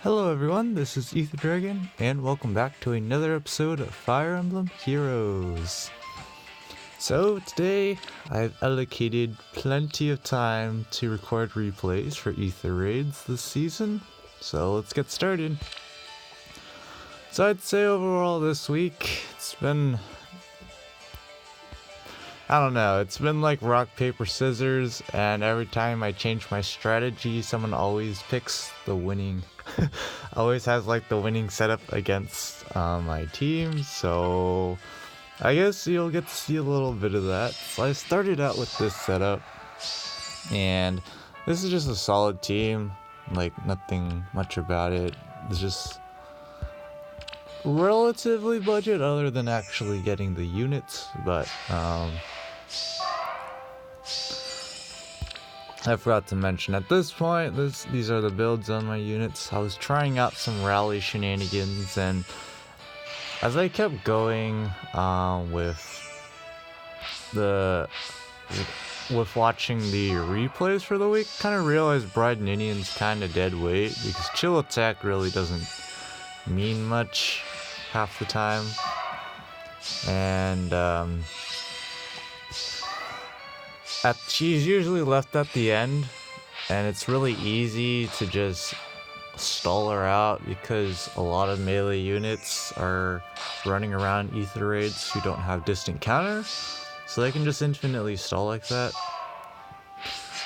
Hello everyone, this is Ether Dragon, and welcome back to another episode of Fire Emblem Heroes. So today, I've allocated plenty of time to record replays for Ether Raids this season, so let's get started. So I'd say overall this week, it's been like rock, paper, scissors, and every time I change my strategy, someone always picks the winning, always has like the winning setup against my team, so I guess you'll get to see a little bit of that. So I started out with this setup, and this is just a solid team, like nothing much about it. It's just relatively budget other than actually getting the units, but I forgot to mention at this point, these are the builds on my units. I was trying out some rally shenanigans, and as I kept going with watching the replays for the week, kind of realized Bride Ninian's kind of dead weight because chill attack really doesn't mean much half the time, and she's usually left at the end, and it's really easy to just stall her out because a lot of melee units are running around Ether Raids who don't have distant counter, so they can just infinitely stall like that.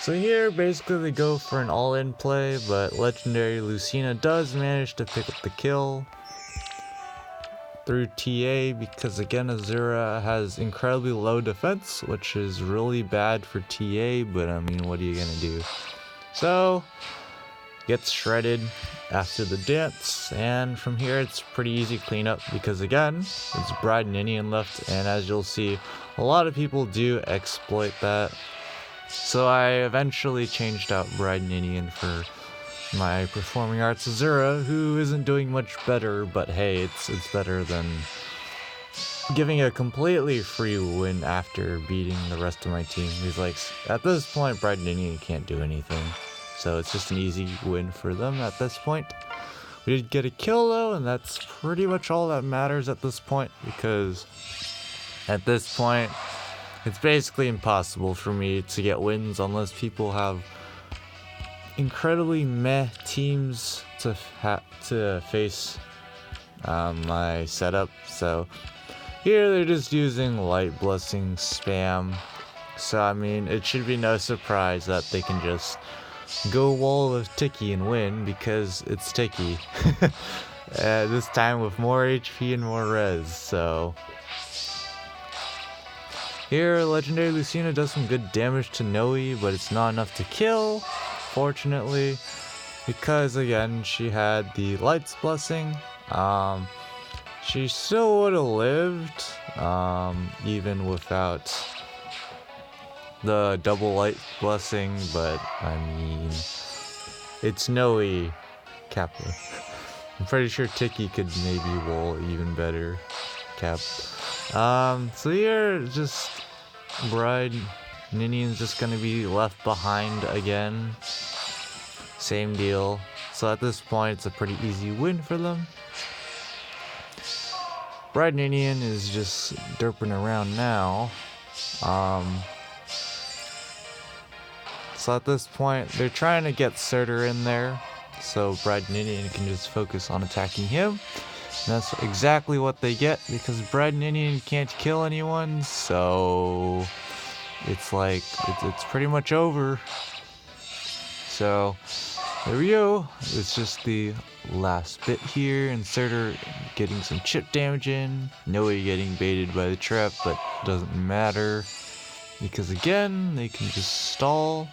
So here, basically they go for an all-in play, but Legendary Lucina does manage to pick up the kill through TA because again Azura has incredibly low defense, which is really bad for TA, but I mean, what are you gonna do? So gets shredded after the dance, and from here it's pretty easy cleanup because again it's Bride Ninian left, and as you'll see, a lot of people do exploit that. So I eventually changed out Bride Ninian for my Performing Arts Azura, who isn't doing much better, but hey, it's better than giving a completely free win after beating the rest of my team. He's like, at this point, Bride Ninian can't do anything, so it's just an easy win for them at this point. We did get a kill though, and that's pretty much all that matters at this point, because at this point, it's basically impossible for me to get wins unless people have incredibly meh teams to face my setup. So here they're just using Light Blessing spam, so I mean it should be no surprise that they can just go wall of Tiki and win because it's Tiki. This time with more HP and more res. So here Legendary Lucina does some good damage to Noe, but it's not enough to kill, fortunately, because again she had the Light's Blessing. She still would have lived even without the double Light Blessing, but I mean it's Noe Kappa. I'm pretty sure Tiki could maybe wall even better Cap. So here just Bride Ninian's just gonna be left behind again. Same deal. So at this point, it's a pretty easy win for them. Bride Ninian is just derping around now. So at this point, they're trying to get Surtur in there, so Bride Ninian can just focus on attacking him. And that's exactly what they get, because Bride Ninian can't kill anyone, so it's like, it's pretty much over. So there we go. It's just the last bit here, and Surtur getting some chip damage in. Noe getting baited by the trap, but doesn't matter because again they can just stall,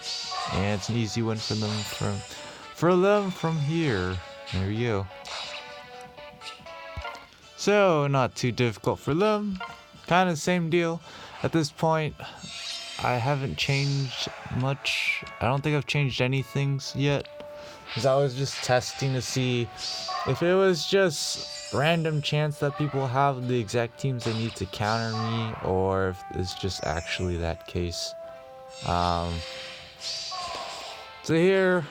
and it's an easy win for them from here. There we go. So not too difficult for them. Kind of same deal. At this point, I haven't changed much. I don't think I've changed anything yet, because I was just testing to see if it was just random chance that people have the exact teams they need to counter me, or if it's just actually that case. So here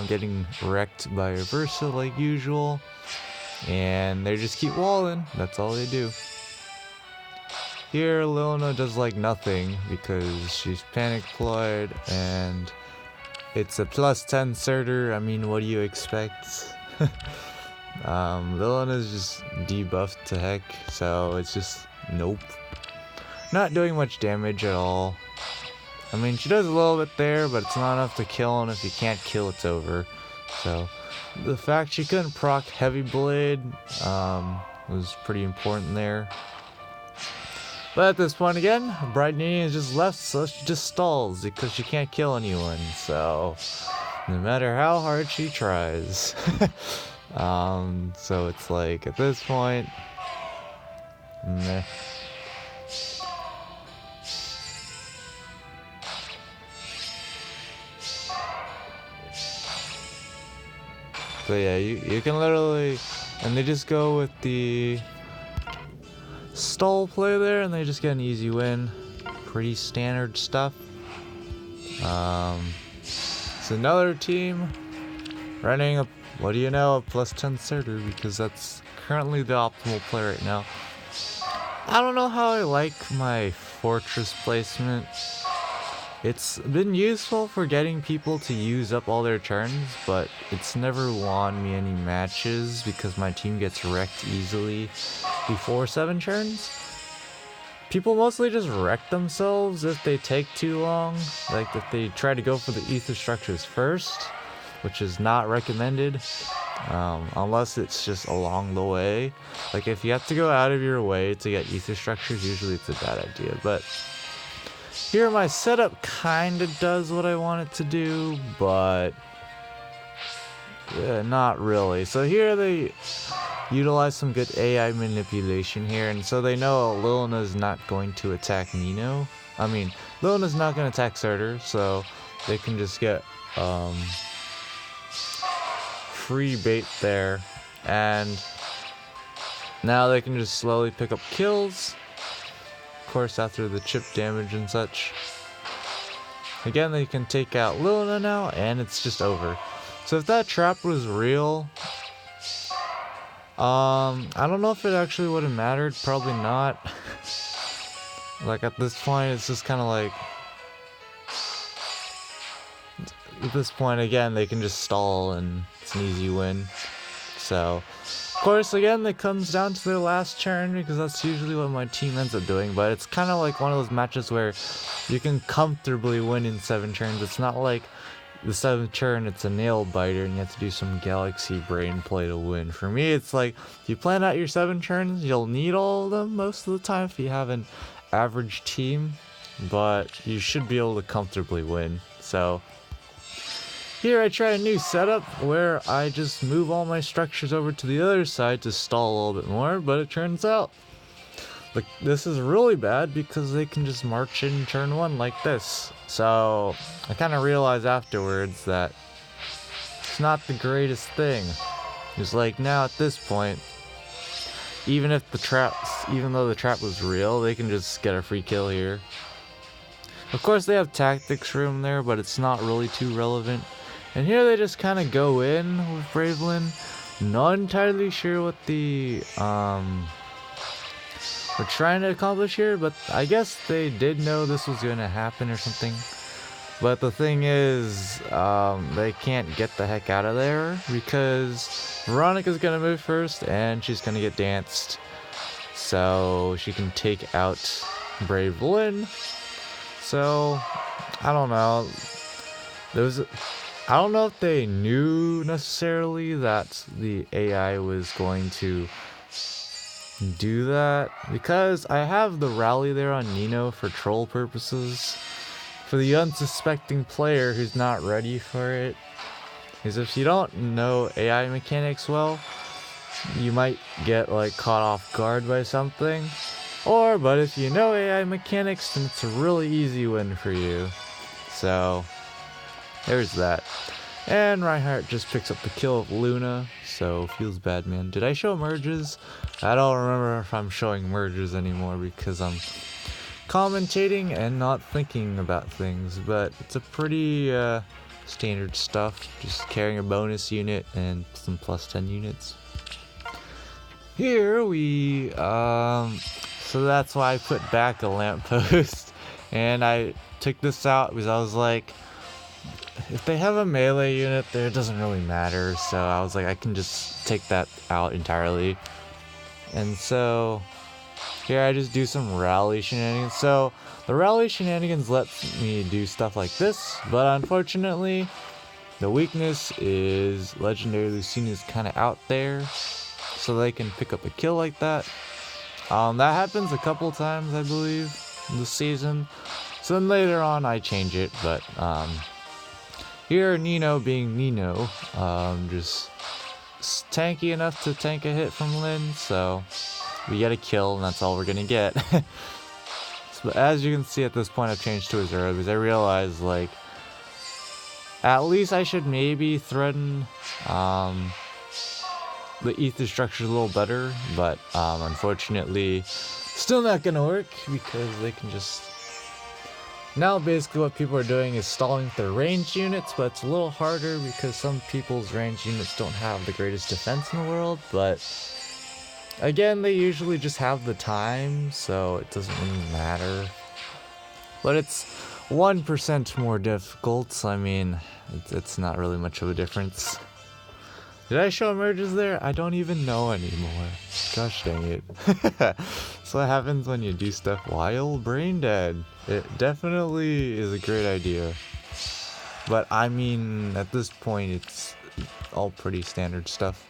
getting wrecked by a Versa like usual. And they just keep walling. That's all they do. Here, Lilna does like nothing because she's panic deployed and it's a +10 Surtur. I mean, what do you expect? Lilna's just debuffed to heck, so it's just nope. Not doing much damage at all. I mean, she does a little bit there, but it's not enough to kill, and if you can't kill, it's over. So, the fact she couldn't proc Heavy Blade was pretty important there. But at this point again, Bright Nini is just left, so she just stalls because she can't kill anyone. So, no matter how hard she tries. So it's like, at this point, meh. So yeah, you can literally, and they just go with the stall play there, and they just get an easy win. Pretty standard stuff. It's another team running a, what do you know, a +10 Surtur, because that's currently the optimal play right now. I don't know how I like my fortress placement. It's been useful for getting people to use up all their turns, but it's never won me any matches because my team gets wrecked easily before 7 turns. People mostly just wreck themselves if they take too long, like if they try to go for the ether structures first, which is not recommended, unless it's just along the way. Like if you have to go out of your way to get ether structures, usually it's a bad idea, but here my setup kinda does what I want it to do, but not really. So here they utilize some good AI manipulation here, and so they know Lilna's not going to attack Nino. I mean, Lilna's not going to attack Surtur, so they can just get free bait there, and now they can just slowly pick up kills. Of course, after the chip damage and such. Again, they can take out Lilna now, and it's just over. So if that trap was real, I don't know if it actually would have mattered. Probably not. Like at this point, it's just kind of like, at this point again, they can just stall and it's an easy win. So, of course, again, it comes down to their last turn because that's usually what my team ends up doing. But it's kind of like one of those matches where you can comfortably win in 7 turns. It's not like the 7th turn, it's a nail biter and you have to do some galaxy brain play to win. For me, it's like, if you plan out your 7 turns, you'll need all of them most of the time if you have an average team, but you should be able to comfortably win. So here I try a new setup where I just move all my structures over to the other side to stall a little bit more, but it turns out like this is really bad because they can just march in turn 1 like this. So I kind of realized afterwards that it's not the greatest thing. It's like now at this point, even though the trap was real, they can just get a free kill here. Of course they have tactics room there, but it's not really too relevant. And here they just kind of go in with Bravelyn. Not entirely sure what the we're trying to accomplish here, but I guess they did know this was going to happen or something. But the thing is, they can't get the heck out of there because Veronica's going to move first and she's going to get danced. So she can take out Bravelyn. So, I don't know. I don't know if they knew necessarily that the AI was going to do that, because I have the rally there on Nino for troll purposes. For the unsuspecting player who's not ready for it, is if you don't know AI mechanics well, you might get like caught off guard by something. But if you know AI mechanics, then it's a really easy win for you. So there's that. And Reinhardt just picks up the kill of Luna, so feels bad, man. Did I show merges? I don't remember if I'm showing merges anymore because I'm commentating and not thinking about things, but it's a pretty standard stuff, just carrying a bonus unit and some plus 10 units. Here we, so that's why I put back a lamppost, and I took this out because I was like, if they have a melee unit there, it doesn't really matter, so I was like, I can just take that out entirely. And so, here I just do some rally shenanigans. So, the rally shenanigans lets me do stuff like this, but unfortunately, the weakness is Legendary Lucina's kind of out there, so they can pick up a kill like that. That happens a couple times, I believe, this season. So then later on, I change it, but here Nino being Nino, just tanky enough to tank a hit from Lynn, so we get a kill, and that's all we're gonna get. So as you can see at this point, I've changed to Azura because I realized, like, at least I should maybe threaten the ether structure a little better, but unfortunately, still not gonna work because they can just... Now basically what people are doing is stalling their ranged units, but it's a little harder because some people's ranged units don't have the greatest defense in the world, but again, they usually just have the time, so it doesn't really matter. But it's 1% more difficult, so I mean, it's not really much of a difference. Did I show emerges there? I don't even know anymore. Gosh dang it. So what happens when you do stuff while brain dead? It definitely is a great idea. But I mean, at this point, it's all pretty standard stuff.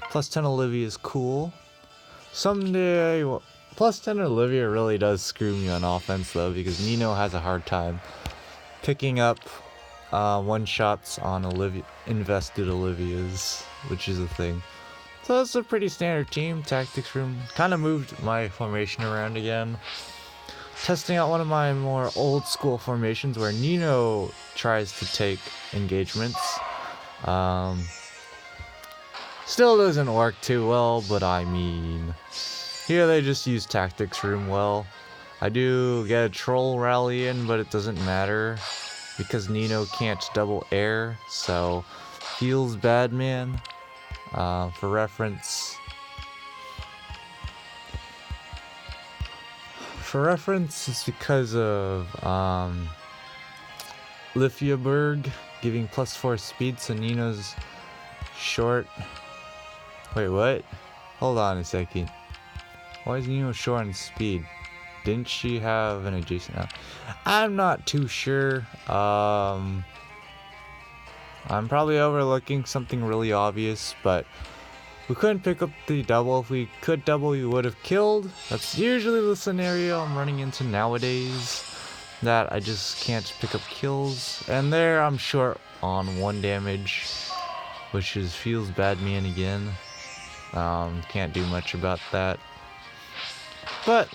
Plus 10 Olivia is cool. Someday, well, plus 10 Olivia really does screw me on offense though, because Nino has a hard time picking up one-shots on invested Olivias, which is a thing. So that's a pretty standard team. Tactics room. Kind of moved my formation around again. Testing out one of my more old school formations where Nino tries to take engagements. Still doesn't work too well, but I mean, here they just use tactics room well. I do get a troll rally in, but it doesn't matter because Nino can't double air, so feels bad, man. For reference, it's because of Lifiaberg giving +4 speed, so Nino's short. Wait, what? Hold on a second. Why is Nino short on speed? Didn't she have an adjacent? I'm not too sure. I'm probably overlooking something really obvious, but we couldn't pick up the double. If we could double, we would have killed. That's usually the scenario I'm running into nowadays, that I just can't pick up kills. And there I'm short on 1 damage, which is feels bad man again. Can't do much about that. But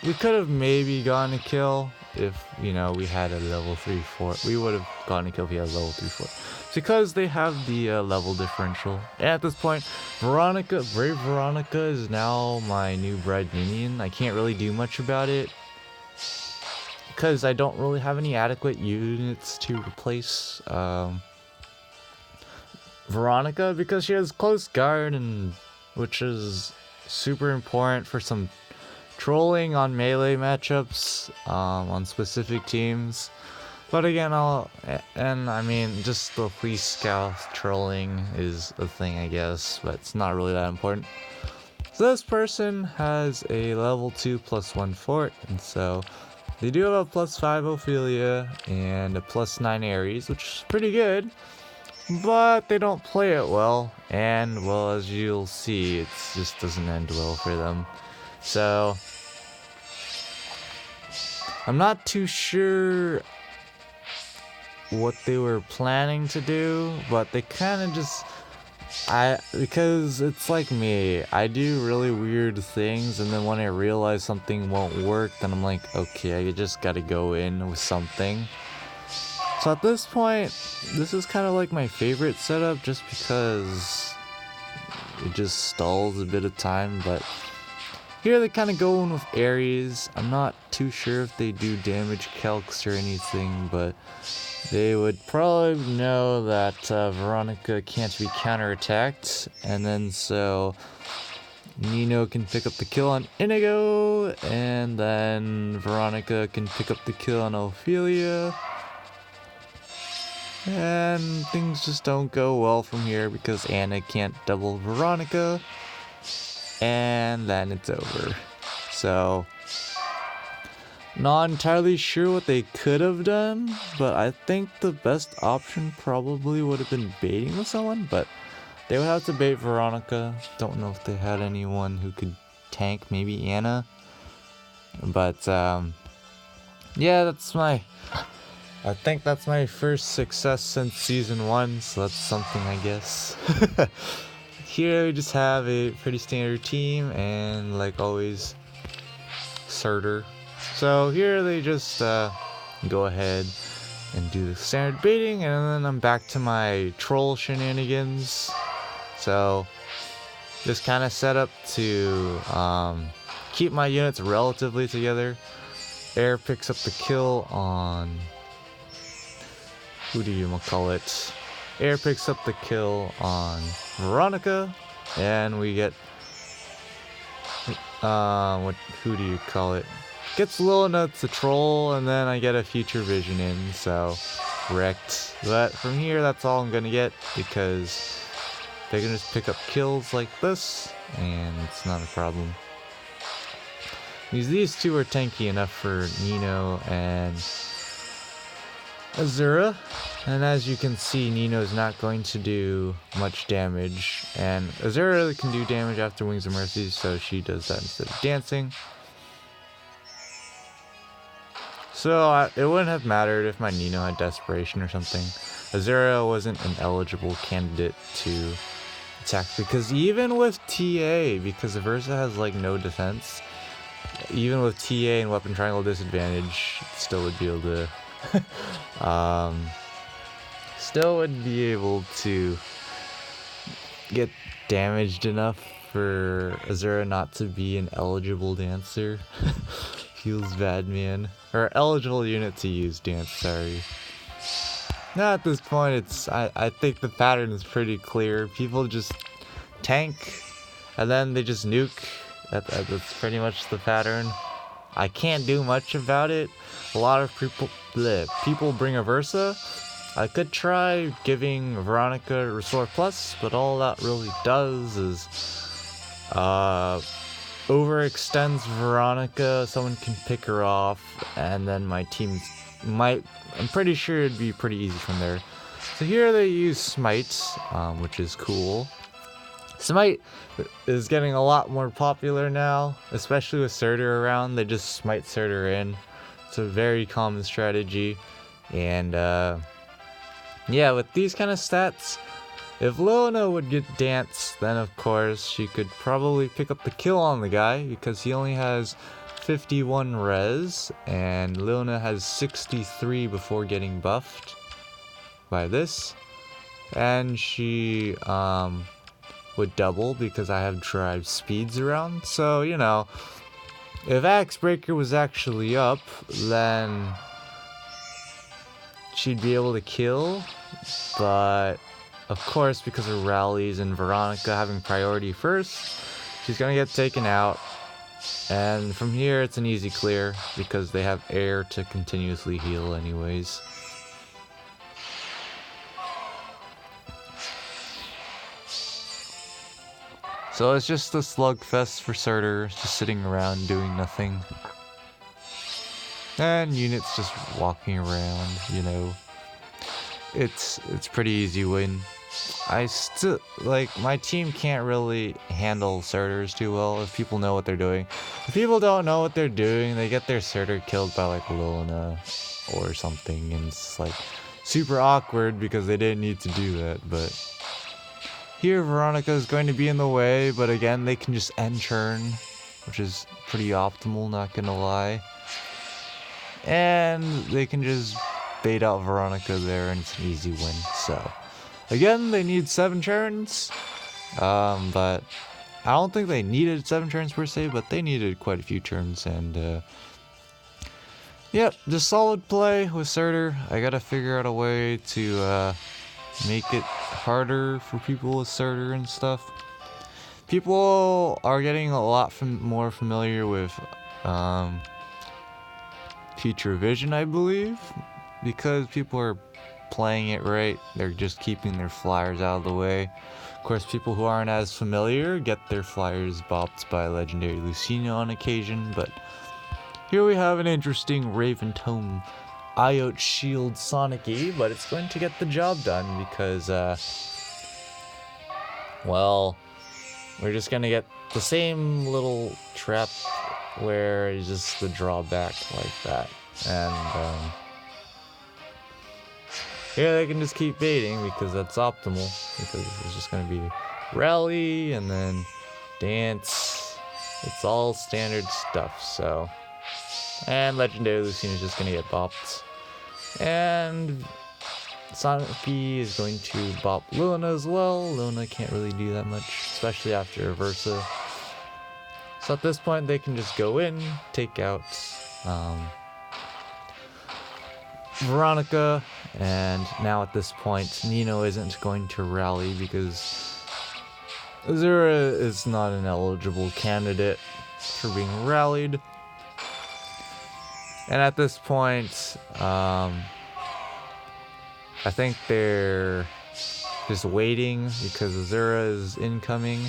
we could have maybe gotten a kill if, you know, we had a level 3 fort. We would have gotten a kill if we had a level 3 fort. It's because they have the level differential. And at this point, Brave Veronica is now my new bride minion. I can't really do much about it because I don't really have any adequate units to replace Veronica, because she has close guard, and which is super important for some trolling on melee matchups on specific teams. But again, I mean, just the police scout trolling is a thing, I guess, but it's not really that important. So this person has a level 2 +1 fort, and so they do have a +5 Ophelia and a +9 Ares, which is pretty good, but they don't play it well, and well, as you'll see, it just doesn't end well for them. So I'm not too sure what they were planning to do, but they kind of just, because it's like me, I do really weird things, and then when I realize something won't work, then I'm like, okay, I just gotta go in with something. So at this point, this is kind of like my favorite setup, just because it just stalls a bit of time, but Here they're kind of going with Ares. I'm not too sure if they do damage calcs or anything, but they would probably know that Veronica can't be counterattacked, and then so Nino can pick up the kill on Inigo, and then Veronica can pick up the kill on Ophelia. And things just don't go well from here because Anna can't double Veronica, and then it's over. So, not entirely sure what they could have done, but I think the best option probably would have been baiting with someone, but they would have to bait Veronica. Don't know if they had anyone who could tank, maybe Anna. But, yeah, I think that's my first success since season 1, so that's something, I guess. Here we just have a pretty standard team, and like always, Surtur. So here they just go ahead and do the standard baiting, and then I'm back to my troll shenanigans. So just kind of set up to keep my units relatively together. Air picks up the kill on... who do you call it? Air picks up the kill on Veronica, and we get who do you call it? Gets Lilina to troll, and then I get a future vision in, so wrecked. But from here, that's all I'm gonna get because they can just pick up kills like this, and it's not a problem. Because these two are tanky enough for Nino and Azura, and as you can see, Nino's not going to do much damage, and Azura can do damage after Wings of Mercy, so she does that instead of dancing. So it wouldn't have mattered if my Nino had Desperation or something. Azura wasn't an eligible candidate to attack, because even with TA, because Versa has like no defense, even with TA and Weapon Triangle disadvantage, still would be able to still would be able to get damaged enough for Azura not to be an eligible dancer. Feels bad, man. Or eligible unit to use dance, sorry. Now at this point, I think the pattern is pretty clear. People just tank, and then they just nuke. That's pretty much the pattern. I can't do much about it. A lot of people bring a Versa. I could try giving Veronica Restore Plus, but all that really does is overextends Veronica. Someone can pick her off, and then my team might... I'm pretty sure it'd be pretty easy from there. So here they use Smite, which is cool. Smite is getting a lot more popular now, especially with Surtur around. They just Smite Surtur in. It's a very common strategy, and yeah, with these kind of stats, if Lilina would get Dance, then of course she could probably pick up the kill on the guy, because he only has 51 res, and Lilina has 63 before getting buffed by this, and she would double because I have drive speeds around. So, you know, if Axe Breaker was actually up, then she'd be able to kill, but of course, because of rallies and Veronica having priority first, she's gonna get taken out, and from here it's an easy clear because they have air to continuously heal anyways. So it's just a slugfest for Surtur, just sitting around doing nothing. And units just walking around, you know. It's pretty easy win. I still, like, my team can't really handle Surturs too well if people know what they're doing. If people don't know what they're doing, they get their Surtur killed by like Lilina or something, and it's like super awkward because they didn't need to do that, but here Veronica is going to be in the way, but again they can just end turn, which is pretty optimal, not gonna lie. And they can just bait out Veronica there, and it's an easy win. So again, they need 7 turns, but I don't think they needed 7 turns per se, but they needed quite a few turns. And yep, just solid play with Surtur. I gotta figure out a way to make it harder for people with Surtur and stuff. People are getting a lot more familiar with Future Vision, I believe, because people are playing it right. They're just keeping their flyers out of the way. Of course, people who aren't as familiar get their flyers bopped by Legendary Lucina on occasion, but here we have an interesting Raven Tome IoT Shield Sonic-y, but it's going to get the job done because, well, we're just going to get the same little trap where it's just the drawback like that. And here they can just keep baiting because that's optimal, because it's just going to be rally and then dance. It's all standard stuff, so. And Legendary Lucina is just going to get bopped. And Sonic-y is going to bop Luna as well. Luna can't really do that much, especially after Versa. So at this point, they can just go in, take out Veronica, and now at this point, Nino isn't going to rally because Azura is not an eligible candidate for being rallied. And at this point, I think they're just waiting because Azura is incoming.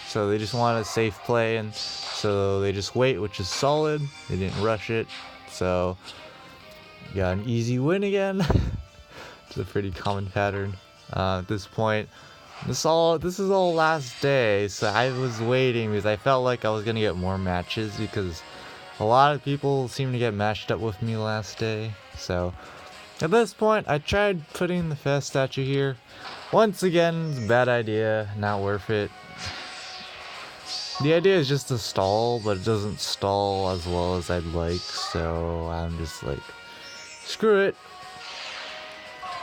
So they just want a safe play, and so they just wait, which is solid. They didn't rush it, so got an easy win again. It's a pretty common pattern. At this point, this is all last day, so I was waiting because I felt like I was gonna get more matches because a lot of people seem to get matched up with me last day. So at this point, I tried putting the fast statue here. Once again, it's a bad idea, not worth it. The idea is just to stall, but it doesn't stall as well as I'd like, so I'm just like, screw it.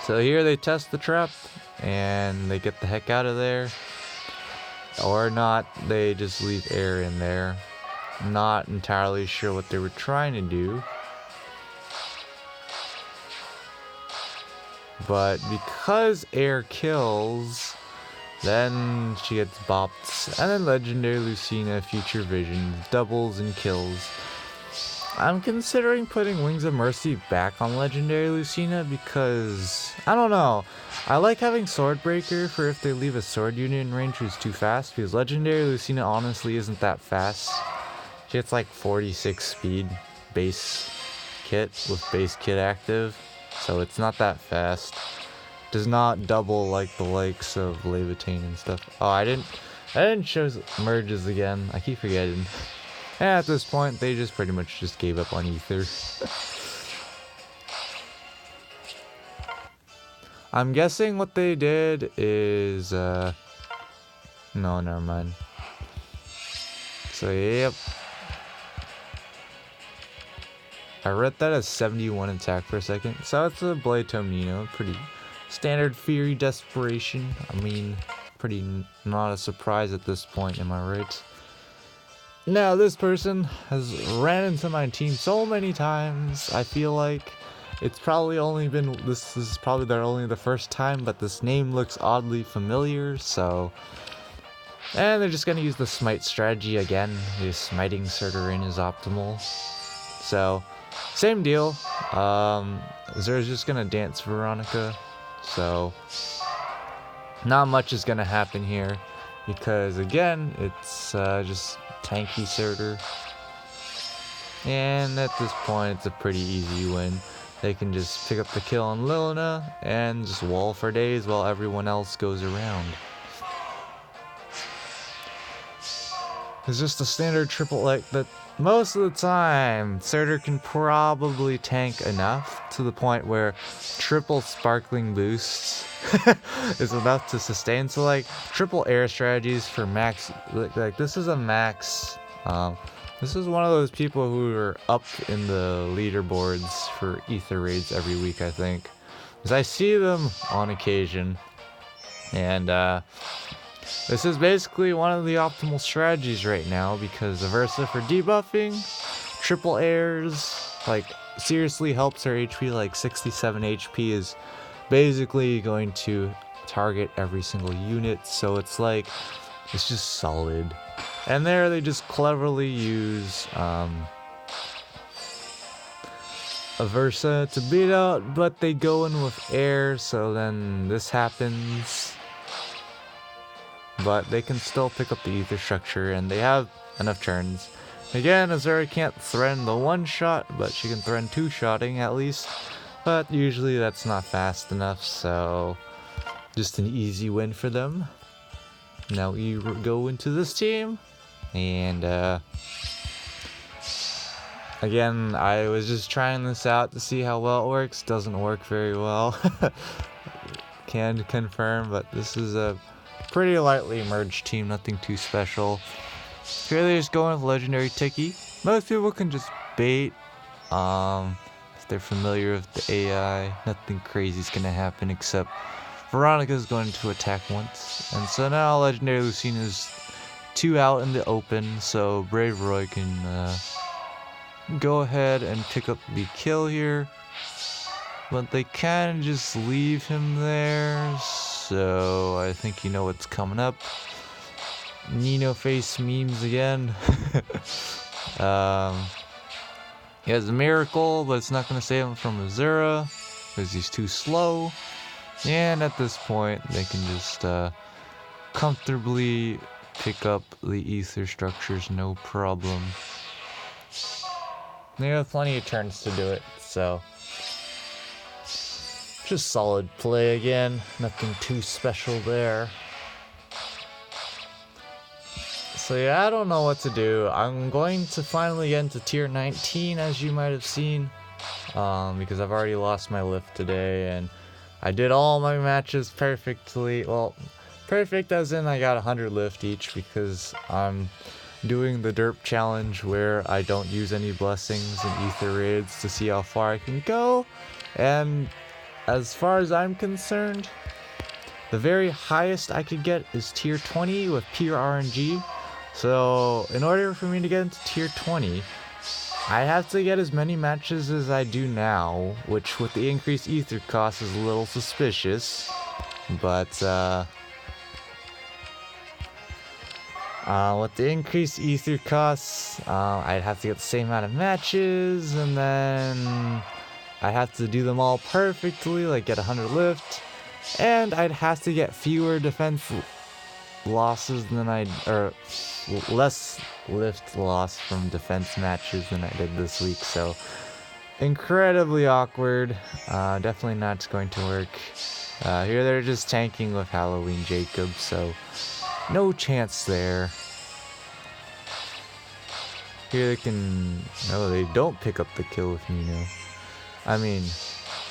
So here they test the trap, and they get the heck out of there. Or not, they just leave air in there. Not entirely sure what they were trying to do. But because air kills, then she gets bopped, and then Legendary Lucina, Future Vision, doubles and kills. I'm considering putting Wings of Mercy back on Legendary Lucina because, I don't know, I like having Swordbreaker for if they leave a sword unit in range who's too fast, because Legendary Lucina honestly isn't that fast. She gets like 46 speed base kit with base kit active, so it's not that fast. Does not double like the likes of Levitain and stuff. Oh, I didn't show merges again. I keep forgetting. And at this point, they just pretty much just gave up on Ether. I'm guessing what they did is no, never mind. So yep. I read that as 71 attack per second. So it's a Blade Tome Nino, pretty standard Fury Desperation. I mean, pretty not a surprise at this point, am I right? Now, this person has ran into my team so many times, I feel like it's probably only been, this is probably only the first time, but this name looks oddly familiar, so. And they're just gonna use the smite strategy again. Just smiting Surtur in is optimal. So, same deal. Zera's just gonna dance Veronica. So, not much is gonna happen here because again, it's just tanky Surtur. And at this point, it's a pretty easy win. They can just pick up the kill on Lilina and just wall for days while everyone else goes around. It's just a standard triple like that. Most of the time, Surtur can probably tank enough to the point where triple sparkling boosts is enough to sustain. So like triple air strategies for max, like this is a max. This is one of those people who are up in the leaderboards for Ether raids every week, I think, because I see them on occasion, and This is basically one of the optimal strategies right now because the Versa for debuffing, triple airs, like seriously helps her HP, like 67 HP is basically going to target every single unit, so it's like, it's just solid. And there they just cleverly use a Versa to beat out, but they go in with air, so then this happens. But they can still pick up the ether structure, and they have enough turns. Again, Azura can't threaten the one shot, but she can threaten two shotting at least. But usually that's not fast enough, so just an easy win for them. Now we go into this team, and again, I was just trying this out to see how well it works. Doesn't work very well. Can confirm, but this is a pretty lightly merged team, nothing too special. Here they just going with Legendary Tiki. Most people can just bait. If they're familiar with the AI, nothing crazy is gonna happen except Veronica's going to attack once. And so now Legendary Lucina's 2 out in the open, so Brave Roy can go ahead and pick up the kill here. But they can just leave him there, so I think you know what's coming up. Nino face memes again. He has a miracle, but it's not going to save him from Azura because he's too slow. And at this point, they can just comfortably pick up the ether structures, no problem. They have plenty of turns to do it, so just solid play again, nothing too special there. So yeah, I don't know what to do. I'm going to finally get into tier 19, as you might have seen, because I've already lost my lift today, and I did all my matches perfectly. Well, perfect as in I got 100 lift each, because I'm doing the derp challenge where I don't use any blessings and ether raids to see how far I can go. And as far as I'm concerned, the very highest I could get is tier 20 with pure RNG. So in order for me to get into tier 20, I have to get as many matches as I do now, which with the increased ether cost is a little suspicious. But with the increased ether costs, I'd have to get the same amount of matches, and then I'd have to do them all perfectly, like get 100 lift, and I'd have to get fewer defense losses than less lift loss from defense matches than I did this week, so incredibly awkward. Definitely not going to work. Here they're just tanking with Halloween Jacob, so no chance there. Here they can... No, they don't pick up the kill with Nino. I mean,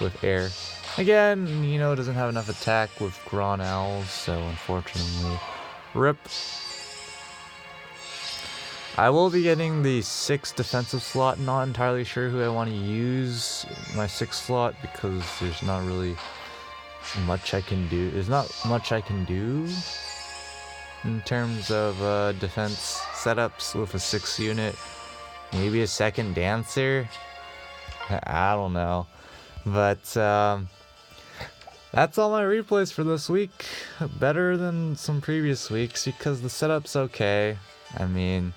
with air. Again, Nino doesn't have enough attack with Gron Owls, so unfortunately, RIP. I will be getting the 6th defensive slot. Not entirely sure who I want to use my 6th slot because there's not really much I can do. There's not much I can do in terms of defense setups with a 6th unit. Maybe a 2nd dancer. I don't know. But that's all my replays for this week. Better than some previous weeks because the setup's okay. I mean,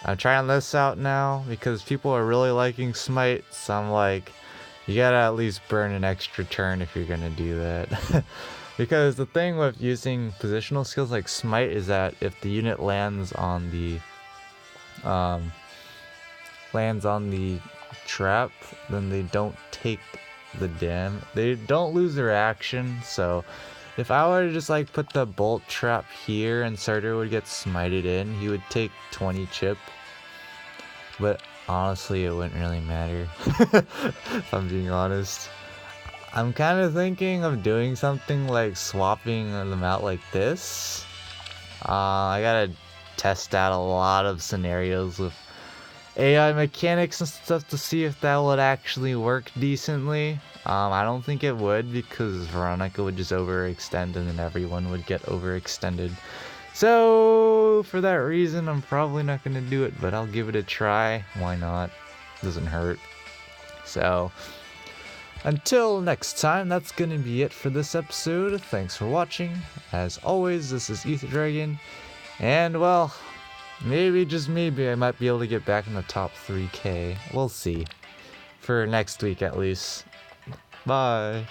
I'm trying this out now because people are really liking Smite, so I'm like, you gotta at least burn an extra turn if you're gonna do that. Because the thing with using positional skills like Smite is that if the unit lands on the trap, then they don't take the damage. They don't lose their action. So if I were to just like put the bolt trap here and Surtur would get smited in, he would take 20 chip. But honestly, it wouldn't really matter. If I'm being honest. I'm kind of thinking of doing something like swapping them out like this. I gotta test out a lot of scenarios with AI mechanics and stuff to see if that would actually work decently. I don't think it would, because Veronica would just overextend and then everyone would get overextended. So for that reason, I'm probably not going to do it, but I'll give it a try. Why not? Doesn't hurt. So until next time, that's going to be it for this episode. Thanks for watching. As always, this is Ether Dragon, and well, maybe, just maybe, I might be able to get back in the top 3K. We'll see. For next week at least. Bye.